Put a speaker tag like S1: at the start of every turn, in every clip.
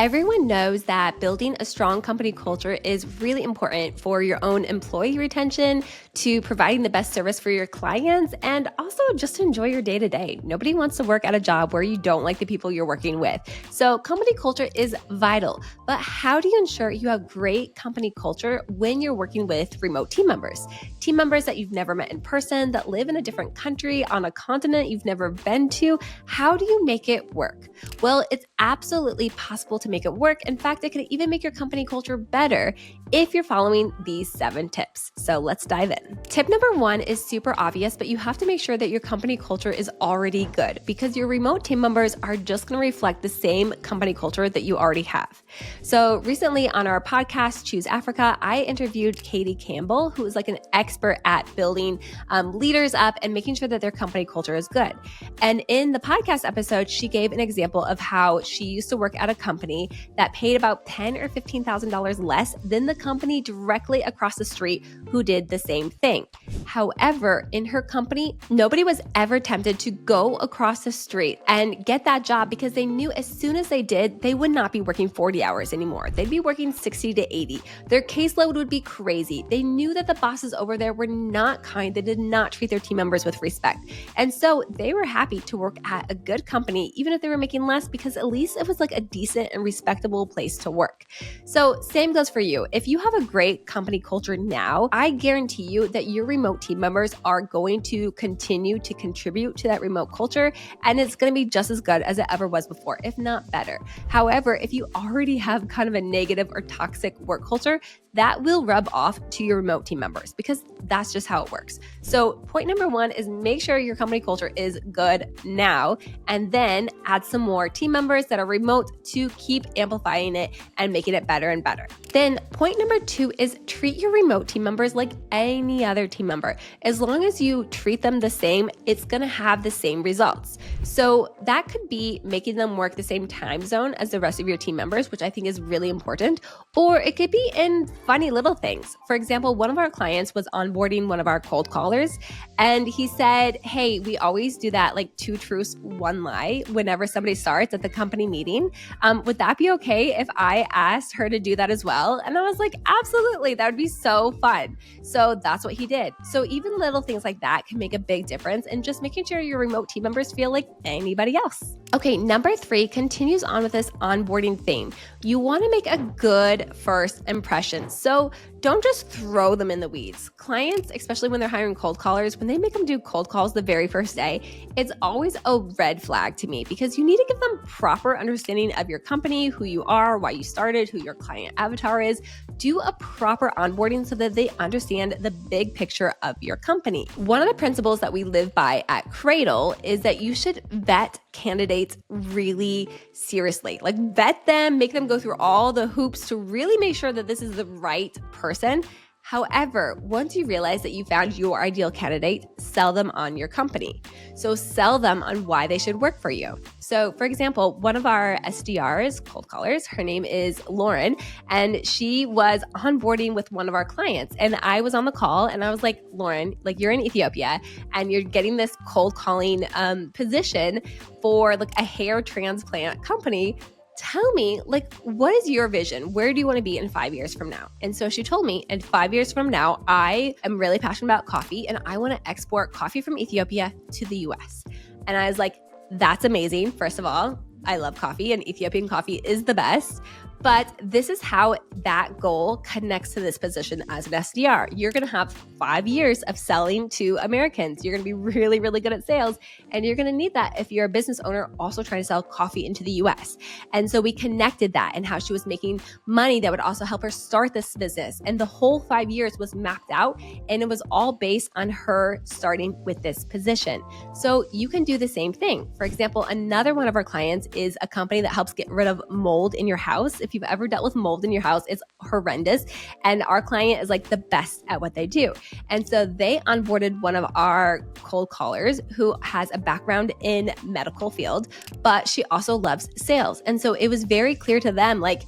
S1: Everyone knows that building a strong company culture is really important for your own employee retention, to providing the best service for your clients, and also just to enjoy your day to day. Nobody wants to work at a job where you don't like the people you're working with. So, company culture is vital. But how do you ensure you have great company culture when you're working with remote team members? Team members that you've never met in person, that live in a different country, on a continent you've never been to. How do you make it work? Well, it's absolutely possible to make it work. In fact, it can even make your company culture better if you're following these 7 tips. So let's dive in. Tip number 1 is super obvious, but you have to make sure that your company culture is already good because your remote team members are just going to reflect the same company culture that you already have. So recently on our podcast, Choose Africa, I interviewed Katie Campbell, who is like an expert at building leaders up and making sure that their company culture is good. And in the podcast episode, she gave an example of how she used to work at a company that paid about $10,000 or $15,000 less than the company directly across the street who did the same thing. However, in her company, nobody was ever tempted to go across the street and get that job because they knew as soon as they did, they would not be working 40 hours anymore. They'd be working 60 to 80. Their caseload would be crazy. They knew that the bosses over there were not kind. They did not treat their team members with respect. And so they were happy to work at a good company, even if they were making less, because at least it was like a decent and respectable place to work. So same goes for you. If you have a great company culture now, I guarantee you that your remote team members are going to continue to contribute to that remote culture, and it's going to be just as good as it ever was before, if not better. However, if you already have kind of a negative or toxic work culture, that will rub off to your remote team members because that's just how it works. So point number 1 is make sure your company culture is good now, and then add some more team members that are remote to keep amplifying it and making it better and better. Then point number 2 is treat your remote team members like any other team member. As long as you treat them the same, it's going to have the same results. So that could be making them work the same time zone as the rest of your team members, which I think is really important, or it could be in funny little things. For example, one of our clients was onboarding one of our cold callers, and he said, hey, we always do that like 2 truths, 1 lie whenever somebody starts at the company meeting. Would that be okay if I asked her to do that as well? And I was like, absolutely, that would be so fun. So that's what he did. So even little things like that can make a big difference in just making sure your remote team members feel like anybody else. Okay, number 3 continues on with this onboarding theme. You want to make a good first impression. So don't just throw them in the weeds. Clients, especially when they're hiring cold callers, when they make them do cold calls the very first day, it's always a red flag to me because you need to give them proper understanding of your company, who you are, why you started, who your client avatar is. Do a proper onboarding so that they understand the big picture of your company. One of the principles that we live by at Cradle is that you should vet candidates really seriously. Like vet them, make them go through all the hoops to really make sure that this is the right person. However, once you realize that you found your ideal candidate, sell them on your company. So sell them on why they should work for you. So for example, one of our SDRs, cold callers, her name is Lauren, and she was onboarding with one of our clients. And I was on the call and I was like, Lauren, like you're in Ethiopia and you're getting this cold calling position for like a hair transplant company. Tell me, like, what is your vision? Where do you want to be in 5 years from now? And so she told me, in 5 years from now, I am really passionate about coffee and I want to export coffee from Ethiopia to the US. And I was like, that's amazing. First of all, I love coffee and Ethiopian coffee is the best. But this is how that goal connects to this position as an SDR. You're going to have 5 years of selling to Americans. You're going to be really, really good at sales. And you're going to need that if you're a business owner also trying to sell coffee into the US. And so we connected that and how she was making money that would also help her start this business. And the whole 5 years was mapped out. And it was all based on her starting with this position. So you can do the same thing. For example, another one of our clients is a company that helps get rid of mold in your house. If you've ever dealt with mold in your house, it's horrendous. And our client is like the best at what they do. And so they onboarded one of our cold callers who has a background in medical field, but she also loves sales. And so it was very clear to them, like,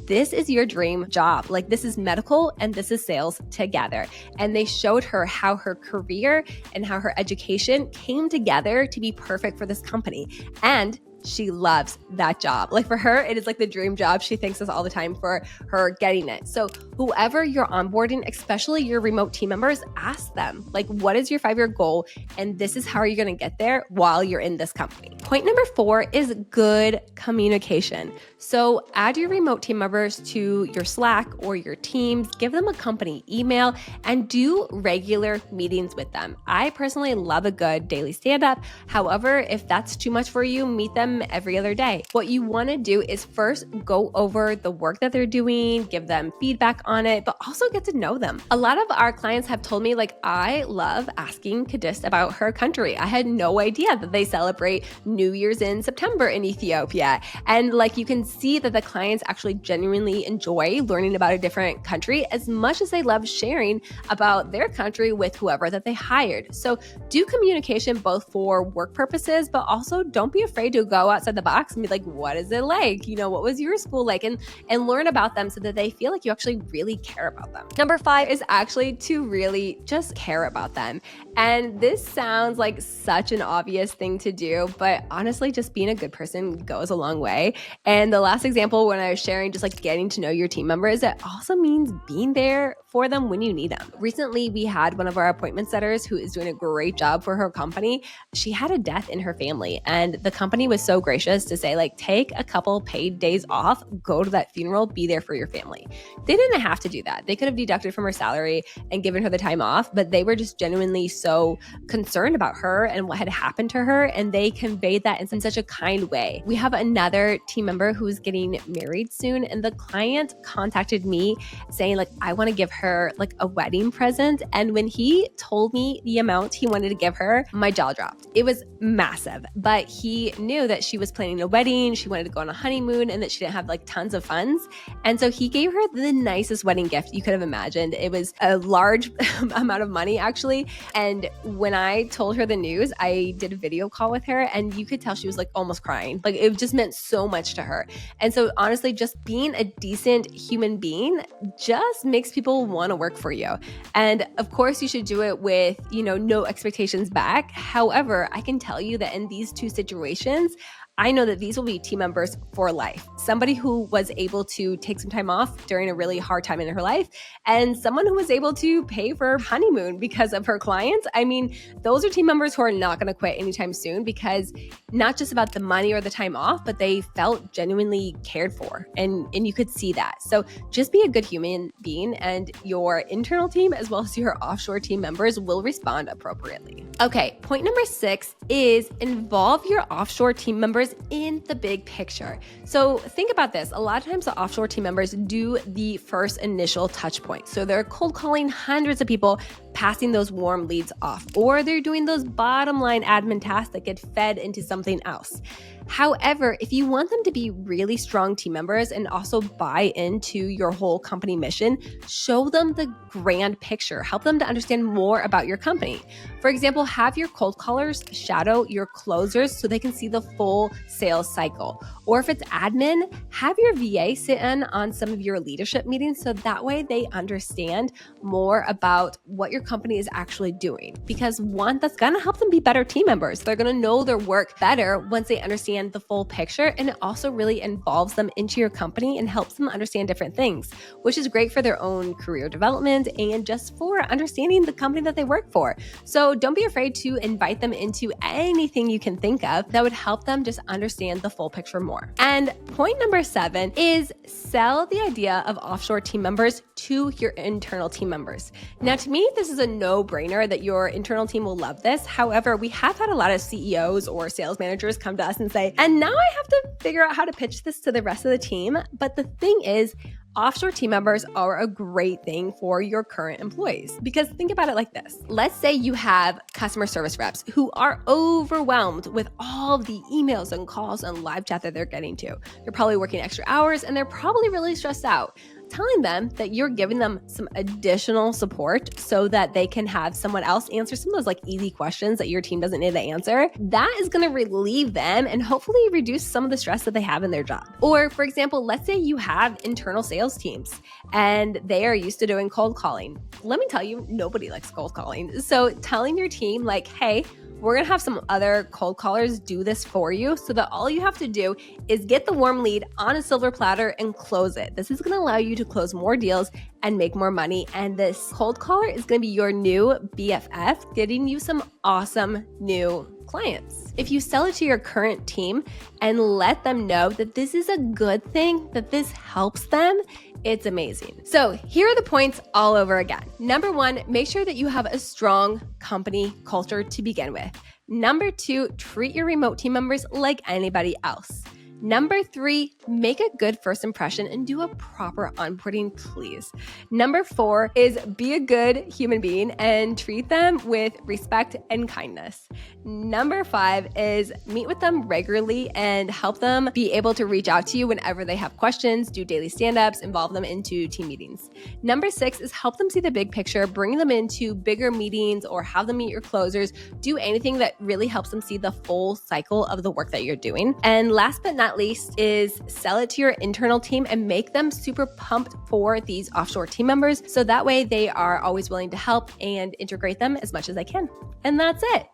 S1: this is your dream job. Like, this is medical and this is sales together. And they showed her how her career and how her education came together to be perfect for this company. And she loves that job. Like for her, it is like the dream job. She thanks us all the time for her getting it. So whoever you're onboarding, especially your remote team members, ask them, like, what is your 5-year goal? And this is how you're going to get there while you're in this company. Point number 4 is good communication. So add your remote team members to your Slack or your Teams, give them a company email, and do regular meetings with them. I personally love a good daily stand-up. However, if that's too much for you, meet them every other day. What you want to do is first go over the work that they're doing, give them feedback on it, but also get to know them. A lot of our clients have told me, like, I love asking Kadist about her country. I had no idea that they celebrate New Year's in September in Ethiopia. And like, you can see that the clients actually genuinely enjoy learning about a different country as much as they love sharing about their country with whoever that they hired. So do communication both for work purposes, but also don't be afraid to go outside the box and be like, what is it like? What was your school like? And learn about them so that they feel like you actually really care about them. Number 5 is actually to really just care about them. And this sounds like such an obvious thing to do, but honestly, just being a good person goes a long way. And the last example, when I was sharing just like getting to know your team members, it also means being there for them when you need them. Recently, we had one of our appointment setters who is doing a great job for her company. She had a death in her family, and the company was so gracious to say, like, take a couple paid days off, go to that funeral, be there for your family. They didn't have to do that. They could have deducted from her salary and given her the time off, but they were just genuinely so concerned about her and what had happened to her, and they conveyed that in such a kind way. We have another team member who's getting married soon, and the client contacted me saying, like, I want to give her like a wedding present. And when he told me the amount he wanted to give her, my jaw dropped. It was massive, but he knew that she was planning a wedding, she wanted to go on a honeymoon, and that she didn't have like tons of funds. And so he gave her the nicest wedding gift you could have imagined. It was a large amount of money, actually. And when I told her the news, I did a video call with her, and you could tell she was like almost crying. Like, it just meant so much to her. And so honestly, just being a decent human being just makes people want to work for you. And of course, you should do it with, no expectations back. However, I can tell you that in these two situations, I know that these will be team members for life. Somebody who was able to take some time off during a really hard time in her life, and someone who was able to pay for her honeymoon because of her clients. I mean, those are team members who are not going to quit anytime soon, because not just about the money or the time off, but they felt genuinely cared for, and you could see that. So just be a good human being, and your internal team as well as your offshore team members will respond appropriately. Okay, point number 6 is involve your offshore team members in the big picture. So think about this. A lot of times the offshore team members do the first initial touch point. So they're cold calling hundreds of people, passing those warm leads off, or they're doing those bottom line admin tasks that get fed into something else. However, if you want them to be really strong team members and also buy into your whole company mission, show them the grand picture. Help them to understand more about your company. For example, have your cold callers shadow your closers so they can see the full sales cycle. Or if it's admin, have your VA sit in on some of your leadership meetings so that way they understand more about what your company is actually doing. Because one, that's going to help them be better team members. They're going to know their work better once they understand the full picture, and it also really involves them into your company and helps them understand different things, which is great for their own career development and just for understanding the company that they work for. So don't be afraid to invite them into anything you can think of that would help them just understand the full picture more. And point number 7 is sell the idea of offshore team members to your internal team members. Now, to me, this is a no-brainer that your internal team will love this. However, we have had a lot of CEOs or sales managers come to us and say, and now I have to figure out how to pitch this to the rest of the team. But the thing is, offshore team members are a great thing for your current employees, because think about it like this. Let's say you have customer service reps who are overwhelmed with all of the emails and calls and live chat that they're getting to. They're probably working extra hours and they're probably really stressed out. Telling them that you're giving them some additional support so that they can have someone else answer some of those like easy questions that your team doesn't need to answer, that is going to relieve them and hopefully reduce some of the stress that they have in their job. Or for example, let's say you have internal sales teams and they are used to doing cold calling. Let me tell you, nobody likes cold calling. So telling your team like, hey, we're gonna have some other cold callers do this for you so that all you have to do is get the warm lead on a silver platter and close it. This is gonna allow you to close more deals and make more money. And this cold caller is gonna be your new BFF, getting you some awesome new clients. If you sell it to your current team and let them know that this is a good thing, that this helps them, it's amazing. So here are the points all over again. Number 1, make sure that you have a strong company culture to begin with. Number 2, treat your remote team members like anybody else. Number 3, make a good first impression and do a proper onboarding, please. Number 4 is be a good human being and treat them with respect and kindness. Number 5 is meet with them regularly and help them be able to reach out to you whenever they have questions, do daily stand-ups, involve them into team meetings. Number 6 is help them see the big picture, bring them into bigger meetings or have them meet your closers, do anything that really helps them see the full cycle of the work that you're doing. And last but not least is sell it to your internal team and make them super pumped for these offshore team members so that way they are always willing to help and integrate them as much as they can. And that's it.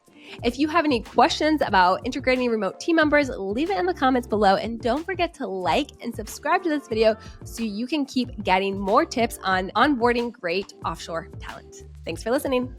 S1: If you have any questions about integrating remote team members, leave it in the comments below and don't forget to like and subscribe to this video so you can keep getting more tips on onboarding great offshore talent. Thanks for listening.